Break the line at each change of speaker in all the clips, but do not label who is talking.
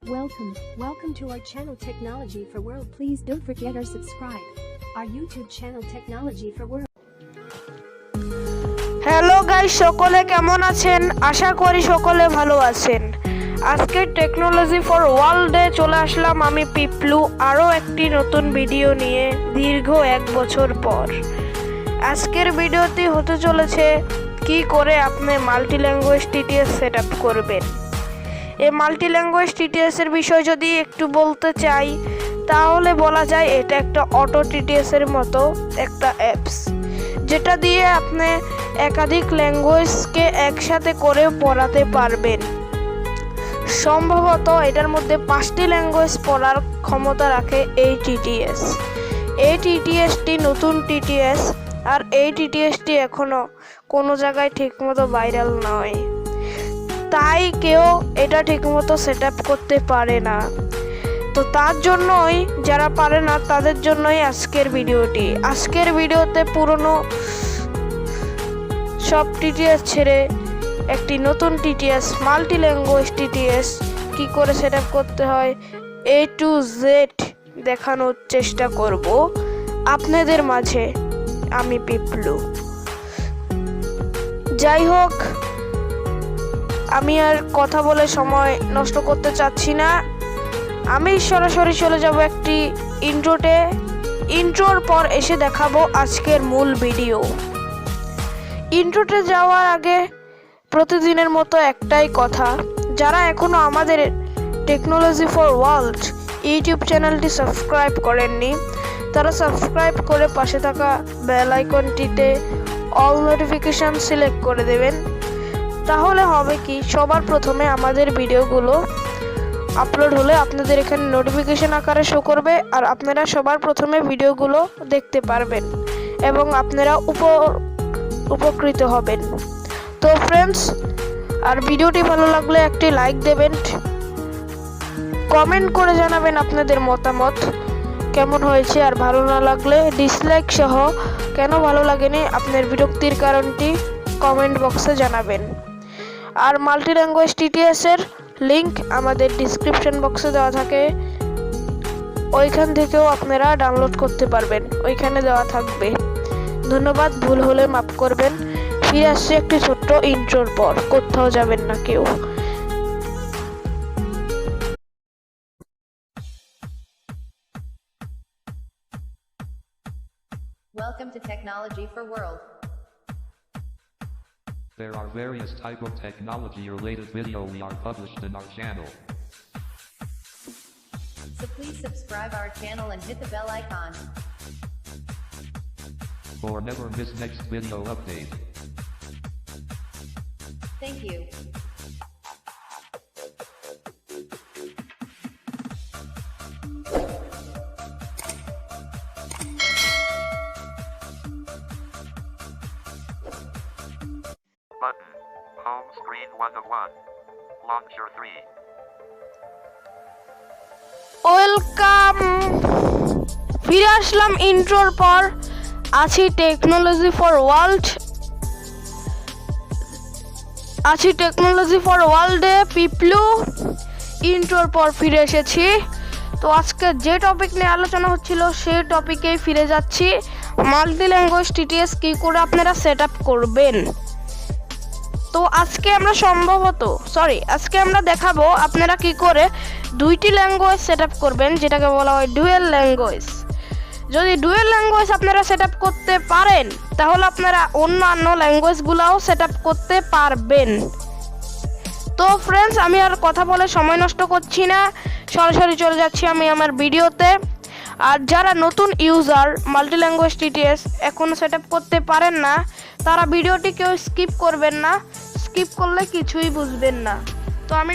Welcome to our channel Technology for World. Please don't forget or subscribe our YouTube channel Technology for World.
Hello guys, সকলে কেমন আছেন? আশা করি সকলে ভালো আছেন। আজকে টেকনোলজি ফর ওয়ার্ল্ডে চলে আসলাম আমি পিপলু আরও একটি নতুন ভিডিও নিয়ে দীর্ঘ 1 বছর পর। আজকের ভিডিওটি হতে চলেছে কি করে আপনি মাল্টিল্যাঙ্গুয়েজ টিটিএস সেট আপ করবেন। এই মাল্টিল্যাঙ্গুয়েজ টিটিএস এর বিষয় যদি একটু বলতে চাই তাহলে বলা যায় এটা একটা অটো টিটিএস এর মতো একটা অ্যাপস, যেটা দিয়ে আপনি একাধিক ল্যাঙ্গুয়েজকে একসাথে করে পড়াতে পারবেন। সম্ভবত এটার মধ্যে 5টি ল্যাঙ্গুয়েজ পড়ার ক্ষমতা রাখে এই টিটিএস। এই টিটিএসটি নতুন টিটিএস, আর এই টিটিএসটি এখনও কোনো জায়গায় ঠিকমতো ভাইরাল নয়, তাই কেউ এটা ঠিকমতো সেট আপ করতে পারে না। তো তার জন্যই যারা পারে না তাদের জন্যই আজকের ভিডিওটি। আজকের ভিডিওতে পুরনো সব টিটিএস ছেড়ে একটি নতুন টিটিএস মাল্টিল্যাঙ্গুয়েজ টিটিএস কি করে সেট আপ করতে হয় A to Z দেখানোর চেষ্টা করব আপনাদের মাঝে আমি পিপলু। যাই হোক, আমি আর কথা বলে সময় নষ্ট করতে চাচ্ছি না, আমি সরাসরি চলে যাব একটি ইন্ট্রোর পর এসে দেখাবো আজকের মূল ভিডিও। ইন্ট্রোতে যাওয়ার আগে প্রতিদিনের মতো একটাই কথা, যারা এখনো আমাদের টেকনোলজি ফর ওয়ার্ল্ড ইউটিউব চ্যানেলটি সাবস্ক্রাইব করেননি তারা সাবস্ক্রাইব করে পাশে থাকা বেল আইকনটিতে অল নোটিফিকেশন সিলেক্ট করে দেবেন। তাহলে হবে কি, সবার প্রথমে আমাদের ভিডিওগুলো আপলোড হলে আপনাদের এখানে নোটিফিকেশন আকারে শো করবে, আর আপনারা সবার প্রথমে ভিডিওগুলো দেখতে পারবেন এবং আপনারা উপকৃত হবেন। তো ফ্রেন্ডস, আর ভিডিওটি ভালো লাগলে একটি লাইক দেবেন, কমেন্ট করে জানাবেন আপনাদের মতামত কেমন হয়েছে, আর ভালো না লাগলে ডিসলাইক সহ কেন ভালো লাগেনি আপনার বিরক্তির কারণটি কমেন্ট বক্সে জানাবেন। আর মাল্টিল্যাঙ্গুয়েজ টিটিএস এর লিংক আমাদের ডিসক্রিপশন বক্সে দেওয়া থাকে, ওইখান থেকেও আপনারা ডাউনলোড করতে পারবেন, ওইখানে দেওয়া থাকবে। ধন্যবাদ, ভুল হলে মাফ করবেন। ফিরে আসছে একটি ছোট্ট ইন্ট্রোর পর, কোথাও যাবেন না কেউ।
Welcome to Technology for World.
There are various type of technology related video we are published in our channel.
So please subscribe our channel and hit the bell icon.
For never miss next video update.
Thank you.
Button. Home screen 1 of 1. Launcher 3.
Welcome, ফিরে আসলাম ইন্ট্রোর পর। আছি technology for ওয়ার্ল্ডে পিপলু। ইন্ট্রোর পর ফিরে এসেছি। তো আজকে যে টপিক নিয়ে আলোচনা হচ্ছিল সেই টপিকেই ফিরে যাচ্ছি, মাল্টিল্যাঙ্গুয়েজ টিটিএস কী করে আপনারা সেট আপ করবেন। তো আজকে আমরা দেখাবো আপনারা কি করে 2টি ল্যাঙ্গুয়েজ সেট আপ করবেন, যেটাকে বলা হয় ডুয়েল ল্যাঙ্গুয়েজ। যদি ডুয়েল ল্যাঙ্গুয়েজ আপনারা সেট আপ করতে পারেন তাহলে আপনারা অন্যান্য ল্যাঙ্গুয়েজগুলোও সেট আপ করতে পারবেন। তো ফ্রেন্ডস, আমি আর কথা বলে সময় নষ্ট করছি না, সরাসরি চলে যাচ্ছি আমি আমার ভিডিওতে। আর যারা নতুন ইউজার মাল্টিল্যাঙ্গুয়েজ টিটিএস এখনও সেট আপ করতে পারেন না তারা ভিডিওটি কেউ স্কিপ করবেন না, স্কিপ করলে কিছুই বুঝবেন না। তো আমি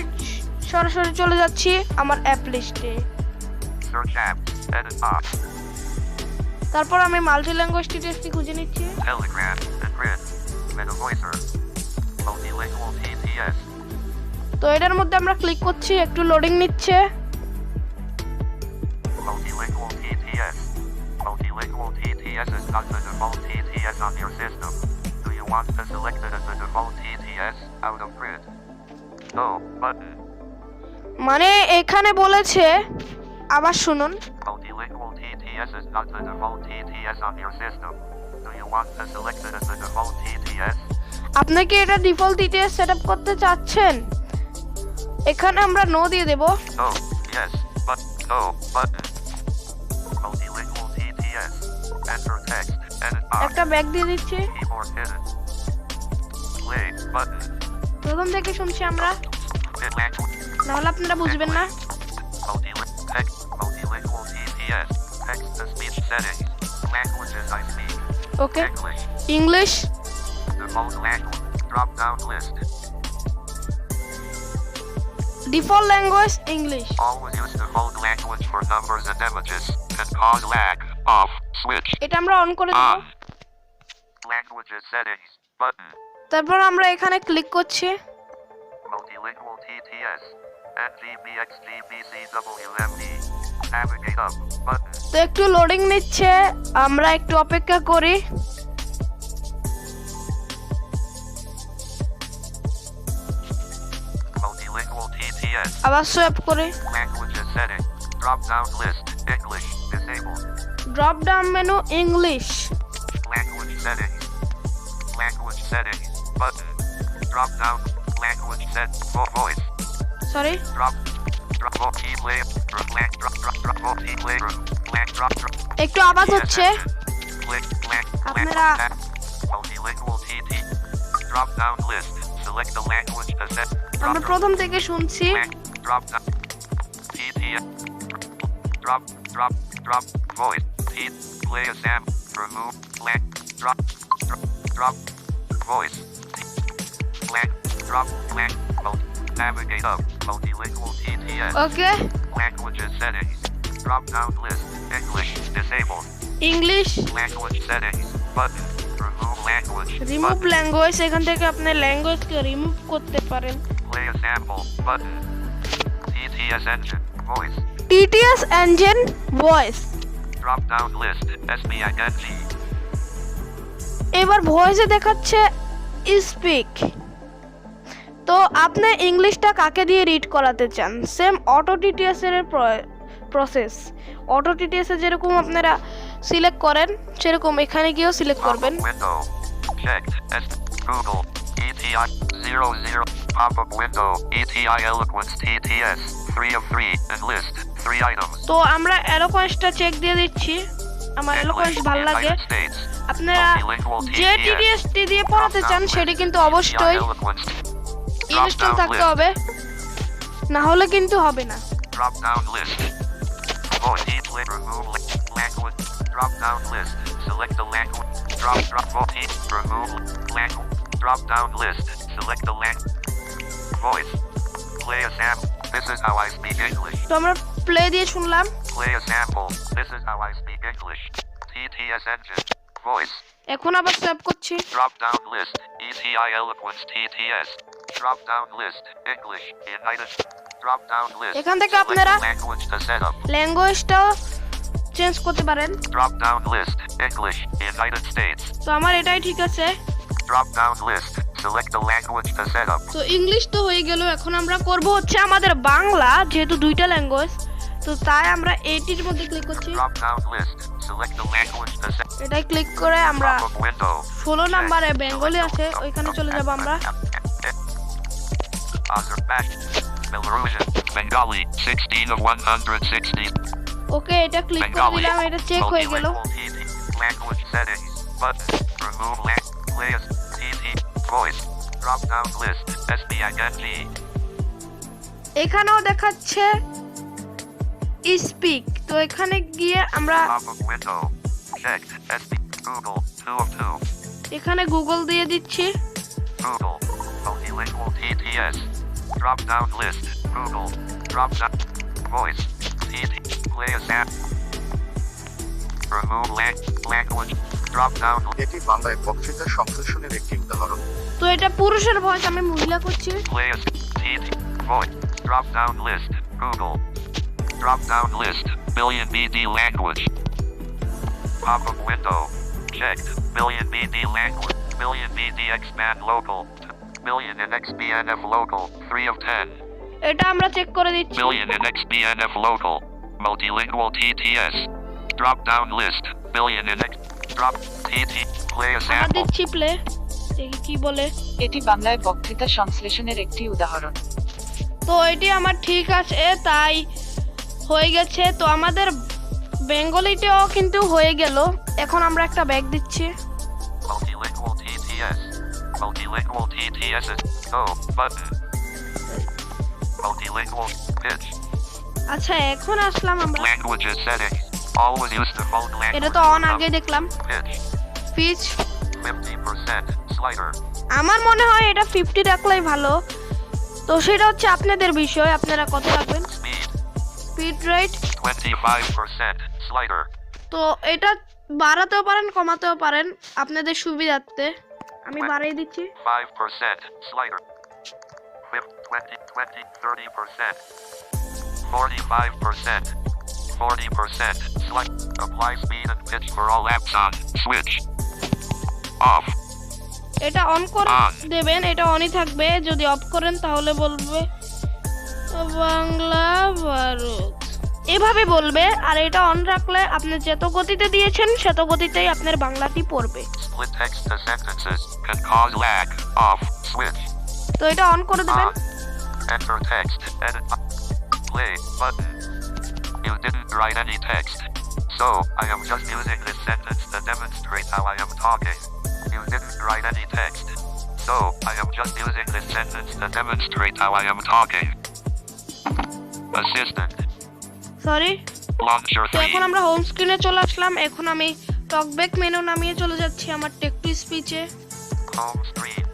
সরাসরি চলে যাচ্ছি আমার অ্যাপ লিস্টে। তারপর আমি মাল্টিল্যাঙ্গুয়েজ টিটিএসটি খুঁজে নিচ্ছি। তো এটার মধ্যে আমরা ক্লিক করছি, একটু লোডিং নিচ্ছে।
Multilingual TTS is not the default TTS on your system. Do you want to select it as the default TTS out of print? No button.
মানে এখানে বলেছে, আবার শুনুন,
Multilingual TTS is not the default TTS on your system. Do you want to select it as the default TTS?
আপনি কি এটা default TTS setup করতে চাচ্ছেন? এখানে আমরা নো দিয়ে দেব।
No, yes, but no button. Multilingual TTS. Enter text. Edit box.
একটা bag দিয়ে দিচ্ছি।
Keyboard hidden. Play button.
প্রথম থেকে শুনছি আমরা,
Hit language.
নাহলে আপনারা বুঝবেন না।
Multilingual TTS. Text to speech settings. Languages I speak.
Okay,
English.
English,
Default language. Drop down list.
Default language English.
Always use default language for numbers and images. Can cause lag. Off. Switch.
এটা আমরা on করে দেব।
On. Languages settings. Button.
তারপর আমরা এখানে click করছি।
Multilingual TTS. NGBXGBCWMD. Navigate up. Button.
তো একটু loading নিচ্ছে, আমরা একটু অপেক্ষা করি।
Multilingual TTS.
আবার সোয়াপ করে
Languages setting. Drop down list. English. Disabled.
Drop down menu English.
Language settings. Language settings. Button. Drop down. Language set. Voice.
Sorry,
Drop. Key play. Drop. Key play. Drop.
একটু আওয়াজ হচ্ছে।
Click.
আপনারা-
Multilingual TT. Drop down list. Select the language to set.
আমরা প্রথম থেকে শুনছি।
Drop down. TTS. Drop. Voice. Play a sample. Remove. Drop. Voice. Drop. Navigate up. Multilingual TTS.
Okay,
Languages settings. Drop down list. English. Disabled.
English,
Language settings. Button. Remove language.
Remove
Button.
Language, এখান থেকে আপনি ল্যাঙ্গুয়েজকে remove করতে পারেন।
Play a sample. Button. TTS engine. Voice.
TTS engine voice.
Drop down list. SBING.
এবার ভয়েসে দেখাচ্ছে speak. তো আপনি ইংলিশটা কাকে দিয়ে রিড করাতে চান? সেম অটো টিটিএস এর প্রসেস। অটো টিটিএস এ যেরকম আপনারা সিলেক্ট করেন, সেরকম এখানে গিয়েও সিলেক্ট করবেন।
Pop-up window. Checked. Google. ETI 00. Pop-up window. ETI Eloquence TTS. 3 of 3. And list. 3 items.
তো আমরা এলোকোয়েন্সটা চেক দিয়ে দিচ্ছি, আমার এলোকোয়েন্স ভালো লাগে।
United States.
আপনারা
Multilingual
যে
TTS.
টিটিএস টি দিয়ে পড়াতে চান সেটি কিন্তু অবশ্যই ইনস্টল থাকতে হবে, না হলে কিন্তু হবে না।
Drop down list. Voice. Remove language. Drop down list. Select the language. Drop. Voice. Remove language. Drop down list. Select the language. Voice. Play a sample. This is how I speak English.
তো আমরা play দিয়ে শুনলাম।
Play a sample. This is how I speak English. TTS engine. Voice.
এখন আবার save করছি।
Drop down list. ETI Eloquence TTS. Drop down list. English. United. Drop down list.
এখান থেকে
Select
আপনারা
the language to set up.
ল্যাঙ্গুয়েজটাও change করতে পারেন।
Drop down list. English. United States.
তো আমার এটাই ঠিক আছে।
Drop down list. Select the language to set up.
তো ইংলিশ তো হয়ে গেল, এখন আমরা করব হচ্ছে আমাদের বাংলা, যেহেতু দুইটা ল্যাঙ্গুয়েজ, তো তাই আমরা এইটির মধ্যে ক্লিক করছি।
Drop down list. Select the language to set.
এটাই ক্লিক করে আমরা
Pop-up window.
16 নম্বরে বেঙ্গলি আছে, ওইখানে চলে যাব আমরা।
Azerbaijan. Belarusian. Bengali. 16 of 160.
ওকে, এটা ক্লিক করে
Bengali.
দিলাম, এটা চেক হয়ে গেল।
Multilingual TT. Language settings. Button. Remove play as TT. Voice. Drop down list. SBING.
এখানেও দেখাচ্ছে স্পিক, তো এখানে গিয়ে আমরা
Pop-up window. Checked. Google. 2 of 2.
এখানে গুগল দিয়ে দিচ্ছি।
Google. Multilingual TTS. Drop down list. Google. Drop down. Voice. TT. Play a sample. Remove language. Drop down.
এটি বাংলায় বক্তৃতা সংশ্লেষণের একটি উদাহরণ।
তো এটা পুরুষের ভয়েস, আমি মহিলা করছি।
Play a TT. Voice. Drop down list. Google. Drop down list. Billion BD language. Pop-up window. Checked. Billion BD language. Billion BD expand local. Billion in XBNF local. 3 of 10.
এটা আমরা চেক করে দিচ্ছি।
Billion in XBNF local. Multilingual TTS. Drop down list. Billion in X. Drop TT. Play a
আমরা
sample.
দিচ্ছি play, দেখি কি বলে।
এটি বাংলায় বক্তৃতা সংশ্লেষণের একটি উদাহরণ।
তো এটি আমার ঠিক আছে, তাই হয়ে গেছে। তো আমাদের বেঙ্গলিতেও কিন্তু হয়ে গেল। এখন আমরা একটা ব্যাগ দিচ্ছি।
Multilingual TTS. Multilingual TTS. Go button. Multilingual pitch.
আচ্ছা, এখন আসলাম আমরা।
Languages settings. Always use default
এটা তো
language.
অন আগে দেখলাম।
Pitch.
Pitch
50% slider.
আমার মনে হয় এটা 50 রাখলেই ভালো। তো সেটা হচ্ছে আপনাদের বিষয়, আপনারা কত রাখবেন।
Speed.
Speed rate
25% slider.
তো এটা বাড়াতেও পারেন কমাতেও পারেন আপনাদের সুবিধার্থে। আমি বাড়িয়ে দিচ্ছি।
5% slider. 20, 30%. 45%. 40% slide. Apply speed and pitch for all apps on. Switch. Off.
এটা অন করে
On.
দেবেন, এটা অনই থাকবে। যদি অফ করেন তাহলে বলবে বাংলা ভারত, এভাবে বলবে। আর এটা অন রাখলে আপনি যত গতিতে দিয়েছেন সেত গতিতেই আপনার বাংলাটি পড়বে।
Split text to sentences can cause lag. Off. Switch.
তো এটা অন করে দেবেন।
On. Enter text. Edit. Play button. You didn't write any text. So, I am just using this sentence to demonstrate how I am talking. You didn't write any text. So, I am just using this sentence to demonstrate how I am talking. Assistant.
Sorry.
Launcher
তো
3.
এখন আমরা home স্ক্রিনে চলে আসলাম। এখন আমি talkback menu নামিয়ে চলে যাচ্ছি আমার টেক টু স্পিচে।
Home screen.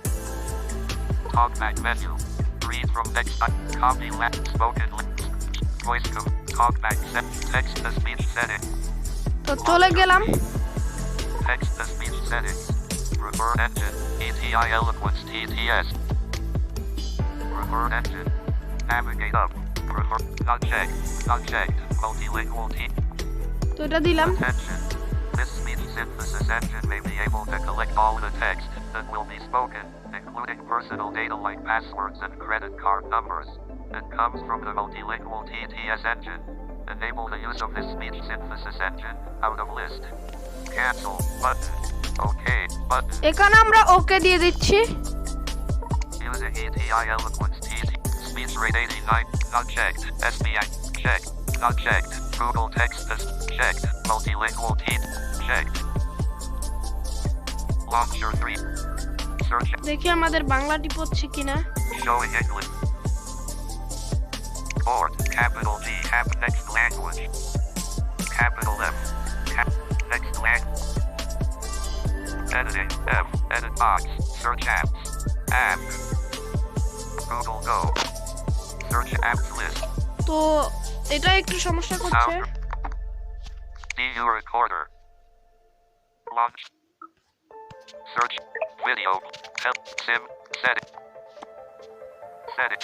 Talkback menu. Read from text. Copy left. Spoken left. Voice to talkback set. Text to speech setting.
তো চলে গেলাম।
Text to speech settings. Reverb engine. ETI eloquence TTS. Reverb engine. Navigate up. Reverb. Not checked. Not checked. Multilingual T.
তো এটা দিলাম।
Attention. This speech synthesis engine may be able to collect all the text that will be spoken, including personal data like passwords and credit card numbers. It comes from the multilingual TTS engine. Enable the use of this speech synthesis engine out of list. Cancel button. Okay button.
এখানে আমরা ওকে দিয়ে দিচ্ছি।
Using ETI eloquence TT. Speech rate 89. Not checked. SBI. Checked. Not checked. Google text is checked. Multilingual T. Checked. Launcher 3. Search.
দেখি আমাদের বাংলাটি পড়ছে কিনা।
Showing English. Board. Capital G. Next language. Capital F. Next language. Editing. F. Edit box. Search apps. App. Google Go. Search apps list.
তো এটা একটু সমস্যা করছে।
Sound. DU recorder. Launch. Search. Video. Help. Sim. Setting. Setting.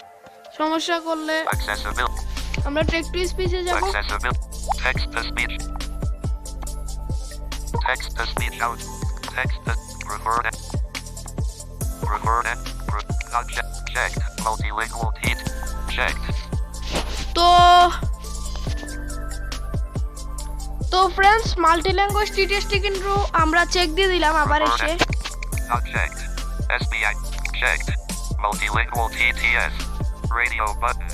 সমস্যা করলে
Accessibility.
আমরা take to স্পিচে যাব।
Accessibility. Text to speech. Text to speech out. Text to refer it. Refer it. Not checked. Multilingual T. Checked.
তো friends, মাল্টিল্যাঙ্গুয়েজ টিটেস্টে কিন্তু আমরা check দিয়ে দিলাম আবার এসে।
Not checked. SBI. Checked. Multilingual TTS. Radio button.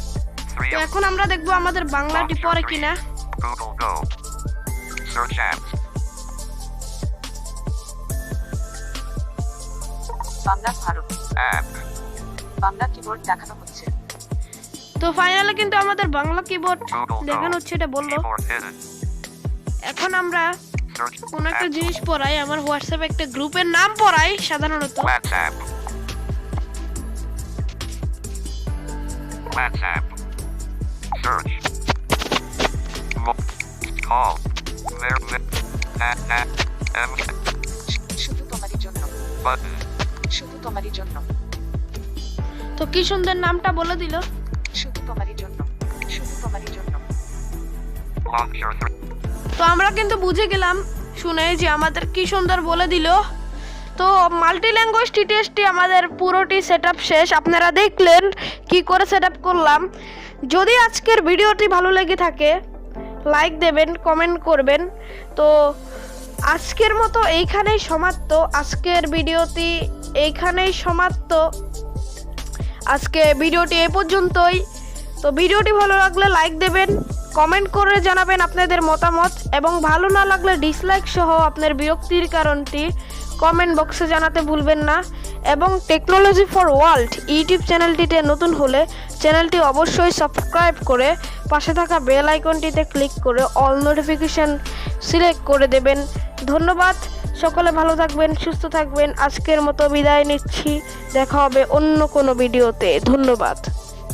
3.
তো এখন আমরা দেখবো আমাদের বাংলাটি পড়ে কিনা।
Google Go. Search apps.
Bangla Bharat.
App.
Bangla keyboard দেখানো হচ্ছে।
তো ফাইনালি কিন্তু আমাদের বাংলা কিবোর্ড
Google
দেখানো
Go.
হচ্ছে, এটা বললো।
Keyboard hidden.
এখন আমরা
Search.
কোন একটা
apps.
জিনিস পড়াই, আমার হোয়াটসঅ্যাপে একটা গ্রুপের নাম পড়াই সাধারণত।
WhatsApp. WhatsApp. Search. Call.
শুধু তোমারই জন্য।
Button.
শুধু তোমারই জন্য।
তো কি সুন্দর নামটা বলে দিল।
শুধু তোমারই জন্য। শুধু তোমারই জন্য।
Launcher 3.
তো আমরা কিন্তু বুঝে গেলাম শুনে যে আমাদের কি সুন্দর বলে দিল। তো মাল্টিল্যাঙ্গুয়েজ টিটিএসটি আমাদের পুরোটি সেটআপ শেষ। আপনারা দেখলেন কি করে সেটআপ করলাম। যদি আজকের ভিডিওটি ভালো লেগে থাকে লাইক দেবেন, কমেন্ট করবেন। তো আজকের মতো এইখানেই সমাপ্ত। আজকের ভিডিওটি এইখানেই সমাপ্ত। আজকে ভিডিওটি এই পর্যন্তই। তো ভিডিওটি ভালো লাগলে লাইক দেবেন, কমেন্ট করে জানাবেন আপনাদের মতামত, এবং ভালো না লাগলে ডিসলাইক সহ আপনার বিরক্তির কারণটি কমেন্ট বক্সে জানাতে ভুলবেন না। এবং টেকনোলজি ফর ওয়ার্ল্ড ইউটিউব চ্যানেলটিতে নতুন হলে চ্যানেলটি অবশ্যই সাবস্ক্রাইব করে পাশে থাকা বেল আইকনটিতে ক্লিক করে অল নোটিফিকেশন সিলেক্ট করে দেবেন। ধন্যবাদ। সকলে ভালো থাকবেন, সুস্থ থাকবেন। আজকের মতো বিদায় নিচ্ছি। দেখা হবে অন্য কোনো ভিডিওতে। ধন্যবাদ।